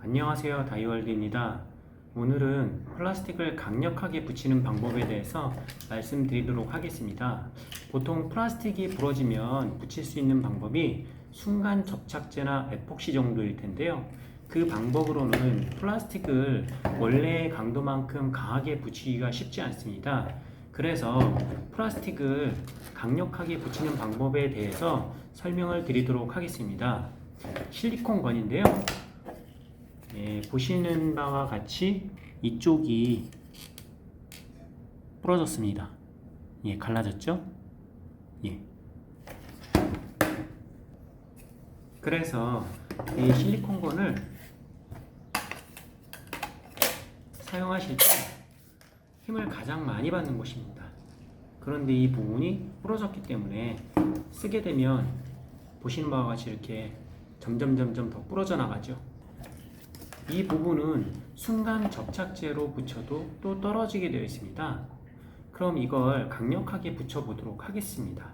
안녕하세요, 다이월드입니다. 오늘은 플라스틱을 강력하게 붙이는 방법에 대해서 말씀드리도록 하겠습니다. 보통 플라스틱이 부러지면 붙일 수 있는 방법이 순간 접착제나 에폭시 정도일 텐데요. 그 방법으로는 플라스틱을 원래의 강도만큼 강하게 붙이기가 쉽지 않습니다. 그래서 플라스틱을 강력하게 붙이는 방법에 대해서 설명을 드리도록 하겠습니다. 실리콘건인데요. 보시는 바와 같이 이쪽이 부러졌습니다. 갈라졌죠? 그래서 이 실리콘건을 사용하실 때 힘을 가장 많이 받는 곳입니다. 그런데 이 부분이 부러졌기 때문에 쓰게 되면 보시는 바와 같이 이렇게 점점 더 부러져 나가죠. 이 부분은 순간 접착제로 붙여도 또 떨어지게 되어 있습니다. 그럼 이걸 강력하게 붙여 보도록 하겠습니다.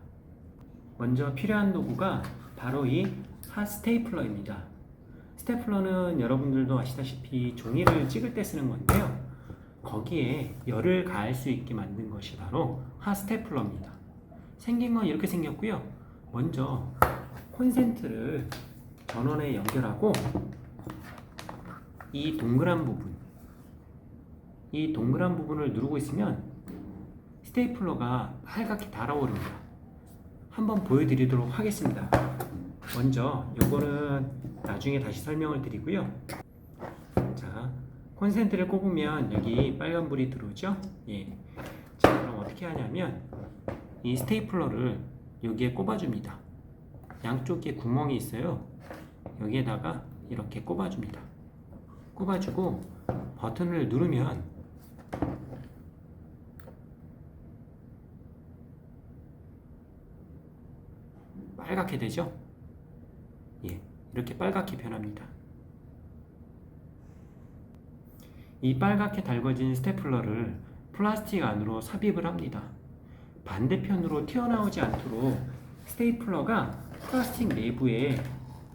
먼저 필요한 도구가 바로 이 핫 스테이플러입니다. 스테이플러는 여러분들도 아시다시피 종이를 찍을 때 쓰는 건데요. 거기에 열을 가할 수 있게 만든 것이 바로 핫 스테이플러입니다. 생긴 건 이렇게 생겼고요. 먼저 콘센트를 전원에 연결하고 이 동그란 부분을 누르고 있으면 스테이플러가 빨갛게 달아오릅니다. 한번 보여드리도록 하겠습니다. 먼저 이거는 나중에 다시 설명을 드리고요. 자, 콘센트를 꼽으면 여기 빨간불이 들어오죠? 자, 그럼 어떻게 하냐면 이 스테이플러를 여기에 꼽아줍니다. 양쪽에 구멍이 있어요. 여기에다가 이렇게 꼽아줍니다. 꼽아주고 버튼을 누르면 빨갛게 되죠? 이렇게 빨갛게 변합니다. 이 빨갛게 달궈진 스테플러를 플라스틱 안으로 삽입을 합니다. 반대편으로 튀어나오지 않도록 스테이플러가 플라스틱 내부에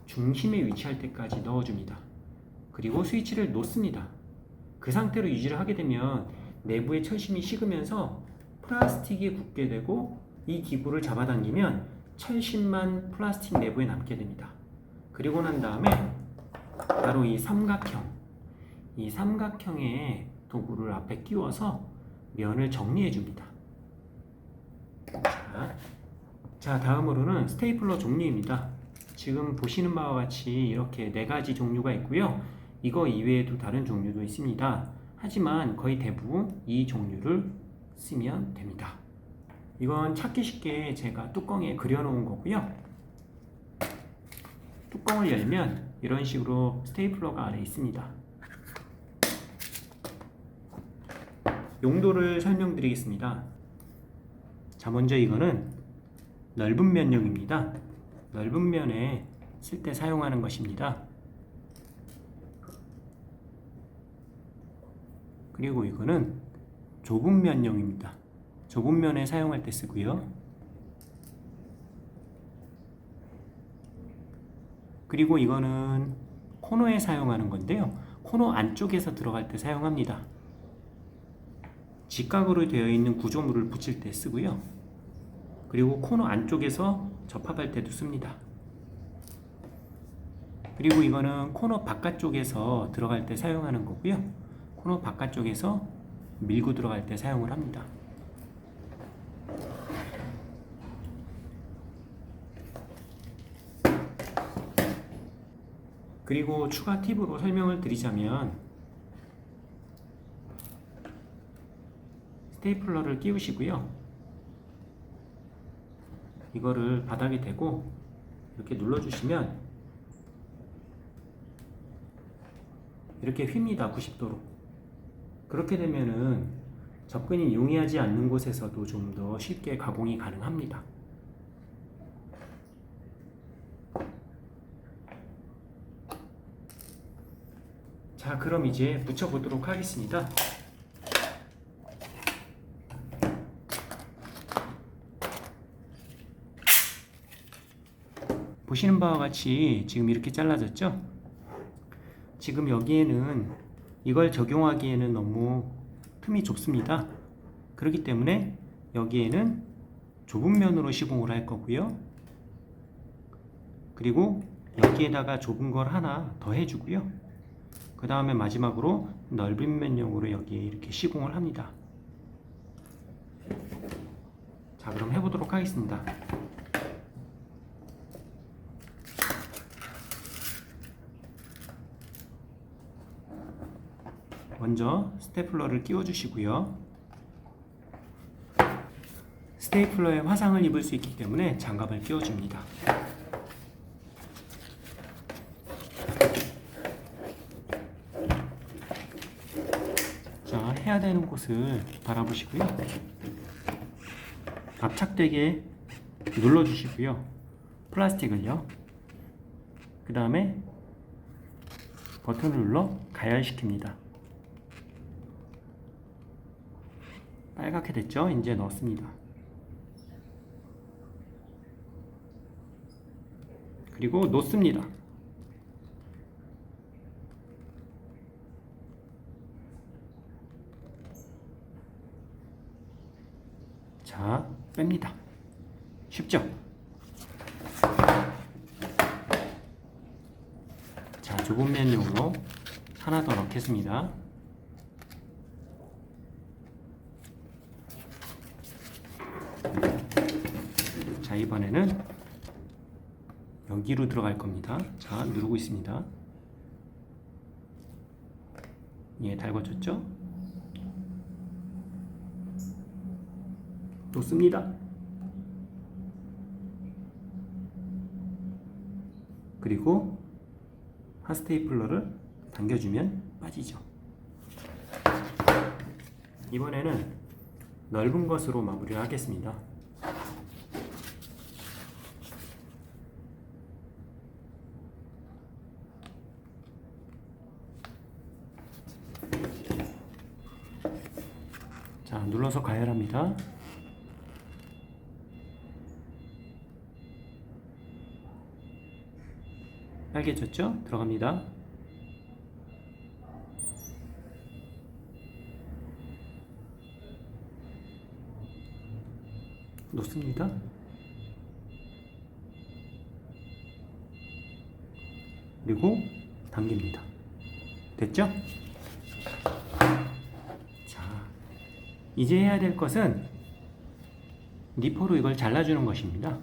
중심에 위치할 때까지 넣어줍니다. 그리고 스위치를 놓습니다. 그 상태로 유지를 하게 되면 내부의 철심이 식으면서 플라스틱이 굳게 되고 이 기구를 잡아당기면 철심만 플라스틱 내부에 남게 됩니다. 그리고 난 다음에 바로 이 삼각형의 도구를 앞에 끼워서 면을 정리해 줍니다. 자, 다음으로는 스테이플러 종류입니다. 지금 보시는 바와 같이 이렇게 4가지 종류가 있고요. 이거 이외에도 다른 종류도 있습니다. 하지만 거의 대부분 이 종류를 쓰면 됩니다. 이건 찾기 쉽게 제가 뚜껑에 그려놓은 거고요. 뚜껑을 열면 이런 식으로 스테이플러가 안에 있습니다. 용도를 설명드리겠습니다. 자, 먼저 이거는 넓은 면용입니다. 넓은 면에 쓸 때 사용하는 것입니다. 그리고 이거는 좁은 면용입니다. 좁은 면에 사용할 때 쓰고요. 그리고 이거는 코너에 사용하는 건데요. 코너 안쪽에서 들어갈 때 사용합니다. 직각으로 되어 있는 구조물을 붙일 때 쓰고요. 그리고 코너 안쪽에서 접합할 때도 씁니다. 그리고 이거는 코너 바깥쪽에서 들어갈 때 사용하는 거고요. 코너 바깥쪽에서 밀고 들어갈 때 사용을 합니다. 그리고 추가 팁으로 설명을 드리자면 스테이플러를 끼우시고요. 이거를 바닥에 대고 이렇게 눌러주시면 이렇게 휩니다. 90도로. 그렇게 되면은 접근이 용이하지 않는 곳에서도 좀 더 쉽게 가공이 가능합니다. 자, 그럼 이제 붙여보도록 하겠습니다. 보시는 바와 같이 지금 이렇게 잘라졌죠? 지금 여기에는 이걸 적용하기에는 너무 틈이 좁습니다. 그렇기 때문에 여기에는 좁은 면으로 시공을 할 거고요. 그리고 여기에다가 좁은 걸 하나 더 해주고요. 그 다음에 마지막으로 넓은 면용으로 여기에 이렇게 시공을 합니다. 자, 그럼 해보도록 하겠습니다. 먼저 스테이플러를 끼워 주시고요. 스테이플러에 화상을 입을 수 있기 때문에 장갑을 끼워 줍니다. 자, 해야 되는 곳을 바라보시고요. 압착되게 눌러주시고요. 플라스틱을요. 그 다음에 버튼을 눌러 가열시킵니다. 빨갛게 됐죠? 이제 넣습니다. 그리고 놓습니다. 자, 뺍니다. 쉽죠? 자, 좁은 면용으로 하나 더 넣겠습니다. 자, 이번에는 여기로 들어갈 겁니다. 자, 누르고 있습니다. 예, 달궈졌죠? 놓습니다. 그리고 핫스테이플러를 당겨주면 빠지죠. 이번에는 넓은 것으로 마무리를 하겠습니다. 자, 눌러서 가열합니다. 빨개졌죠? 들어갑니다. 놓습니다. 그리고 당깁니다. 됐죠? 자, 이제 해야 될 것은 니퍼로 이걸 잘라주는 것입니다.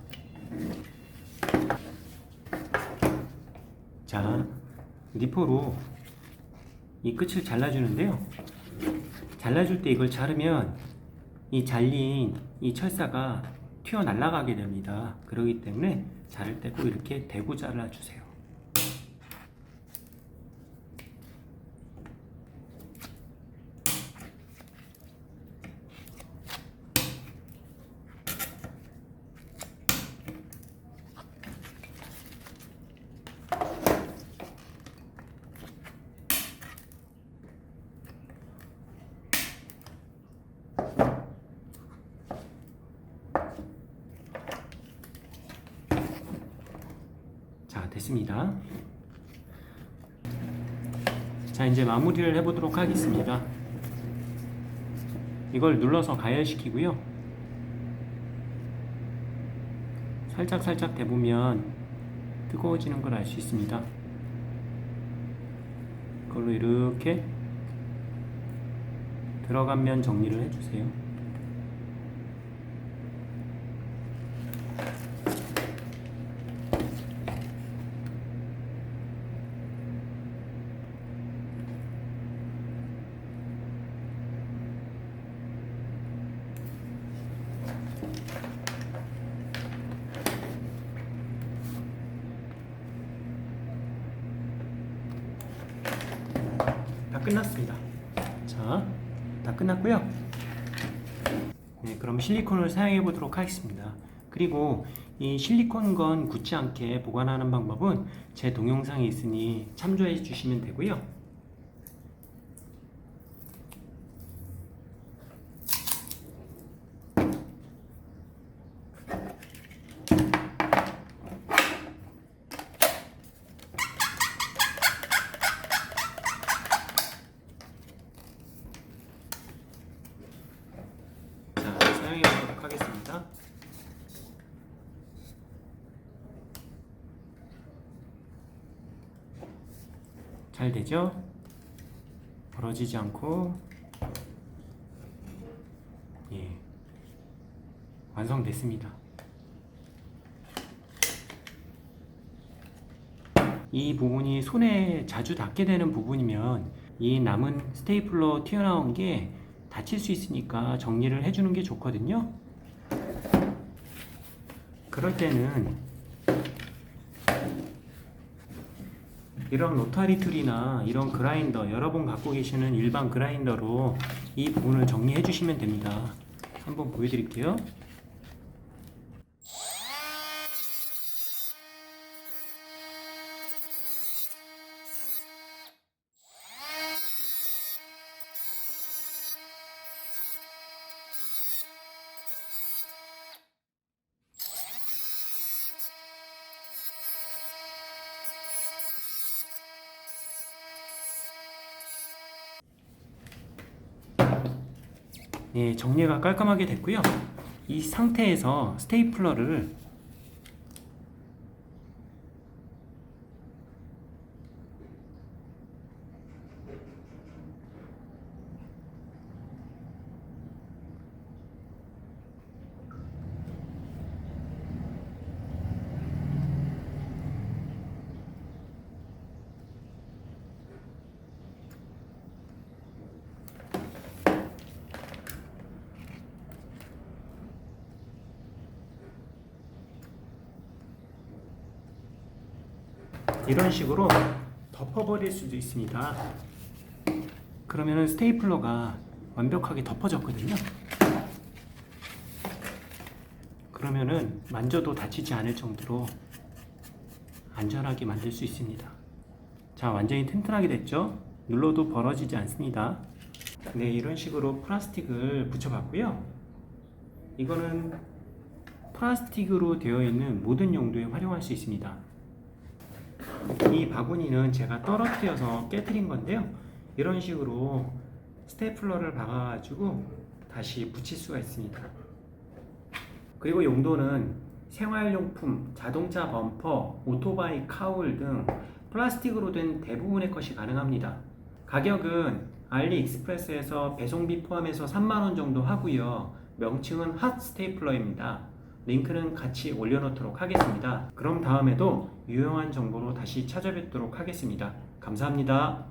자, 니퍼로 이 끝을 잘라주는데요. 잘라줄 때 이걸 자르면 이 잘린 이 철사가 튀어 날아가게 됩니다. 그렇기 때문에 자를 때 꼭 이렇게 대고 잘라주세요. 자, 됐습니다. 자, 이제 마무리를 해보도록 하겠습니다. 이걸 눌러서 가열시키고요. 살짝 대보면 뜨거워지는 걸 알 수 있습니다. 그걸로 이렇게 들어간 면 정리를 해주세요. 다 끝났습니다. 자, 다 끝났고요. 네, 그럼 실리콘을 사용해 보도록 하겠습니다. 그리고 이 실리콘 건 굳지 않게 보관하는 방법은 제 동영상에 있으니 참조해 주시면 되고요. 잘 되죠? 벌어지지 않고 예, 완성됐습니다. 이 부분이 손에 자주 닿게 되는 부분이면 이 남은 스테이플러 튀어나온 게 다칠 수 있으니까 정리를 해주는 게 좋거든요. 그럴 때는 이런 로타리 툴이나 이런 그라인더, 여러분 갖고 계시는 일반 그라인더로 이 부분을 정리해 주시면 됩니다. 한번 보여드릴게요. 네, 정리가 깔끔하게 됐고요. 이 상태에서 스테이플러를 이런 식으로 덮어버릴 수도 있습니다. 그러면은 스테이플러가 완벽하게 덮어졌거든요. 그러면은 만져도 다치지 않을 정도로 안전하게 만들 수 있습니다. 자, 완전히 튼튼하게 됐죠? 눌러도 벌어지지 않습니다. 네, 이런 식으로 플라스틱을 붙여봤고요. 이거는 플라스틱으로 되어 있는 모든 용도에 활용할 수 있습니다. 이 바구니는 제가 떨어뜨려서 깨뜨린 건데요. 이런 식으로 스테이플러를 박아가지고 다시 붙일 수가 있습니다. 그리고 용도는 생활용품, 자동차 범퍼, 오토바이 카울 등 플라스틱으로 된 대부분의 것이 가능합니다. 가격은 알리익스프레스에서 배송비 포함해서 3만원 정도 하고요. 명칭은 핫 스테이플러입니다. 링크는 같이 올려놓도록 하겠습니다. 그럼 다음에도 유용한 정보로 다시 찾아뵙도록 하겠습니다. 감사합니다.